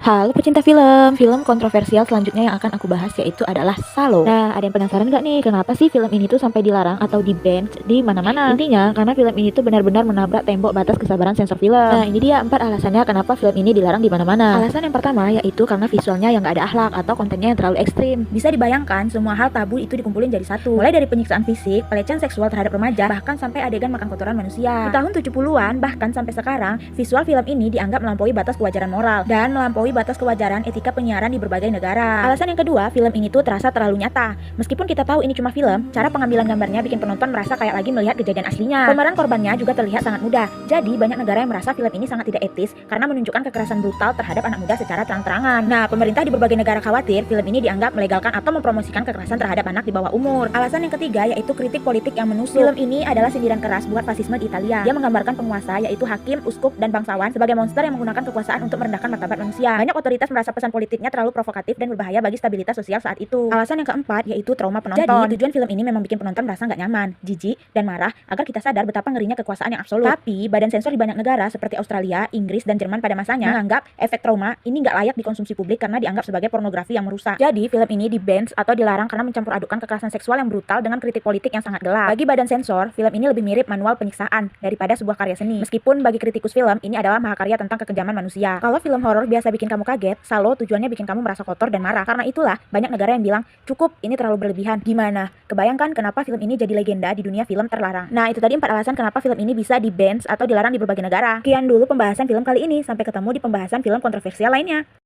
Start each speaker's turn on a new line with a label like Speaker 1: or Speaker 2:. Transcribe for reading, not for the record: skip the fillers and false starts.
Speaker 1: Halo pecinta film, film kontroversial selanjutnya yang akan aku bahas yaitu adalah Salo. Nah, ada yang penasaran nggak nih kenapa sih film ini tuh sampai dilarang atau di-ban di mana-mana? Intinya karena film ini tuh benar-benar menabrak tembok batas kesabaran sensor film. Nah, ini dia 4 alasannya kenapa film ini dilarang di mana-mana. Alasan yang pertama yaitu karena visualnya yang nggak ada akhlak atau kontennya yang terlalu ekstrim. Bisa dibayangkan semua hal tabu itu dikumpulin jadi satu. Mulai dari penyiksaan fisik, pelecehan seksual terhadap remaja, bahkan sampai adegan makan kotoran manusia. Di tahun 70-an bahkan sampai sekarang, visual film ini dianggap melampaui batas kewajaran moral dan melampaui batas kewajaran etika penyiaran di berbagai negara. Alasan yang kedua, film ini tuh terasa terlalu nyata. Meskipun kita tahu ini cuma film, cara pengambilan gambarnya bikin penonton merasa kayak lagi melihat kejadian aslinya. Pemeran korbannya juga terlihat sangat muda. Jadi banyak negara yang merasa film ini sangat tidak etis karena menunjukkan kekerasan brutal terhadap anak muda secara terang-terangan. Nah, pemerintah di berbagai negara khawatir film ini dianggap melegalkan atau mempromosikan kekerasan terhadap anak di bawah umur. Alasan yang ketiga yaitu kritik politik yang menusuk. Film ini adalah sindiran keras buat fasisme di Italia. Dia menggambarkan penguasa yaitu hakim, uskup, dan bangsawan sebagai monster yang menggunakan kekuasaan untuk merendahkan martabat manusia. Banyak otoritas merasa pesan politiknya terlalu provokatif dan berbahaya bagi stabilitas sosial saat itu. Alasan yang keempat yaitu trauma penonton. Jadi tujuan film ini memang bikin penonton merasa nggak nyaman, jijik, dan marah agar kita sadar betapa ngerinya kekuasaan yang absolut. Tapi badan sensor di banyak negara seperti Australia, Inggris, dan Jerman pada masanya menganggap efek trauma ini nggak layak dikonsumsi publik karena dianggap sebagai pornografi yang merusak. Jadi film ini di-ban atau dilarang karena mencampur adukan kekerasan seksual yang brutal dengan kritik politik yang sangat gelap. Bagi badan sensor, film ini lebih mirip manual penyiksaan daripada sebuah karya seni. Meskipun bagi kritikus film ini adalah mahakarya tentang kekejaman manusia. Kalau film horor biasa bikin kamu kaget, Salo tujuannya bikin kamu merasa kotor dan marah. Karena itulah banyak negara yang bilang cukup, ini terlalu berlebihan. Gimana? Kebayangkan kenapa film ini jadi legenda di dunia film terlarang. Nah, itu tadi 4 alasan kenapa film ini bisa di-ban atau dilarang di berbagai negara. Sekian dulu pembahasan film kali ini. Sampai ketemu di pembahasan film kontroversial lainnya.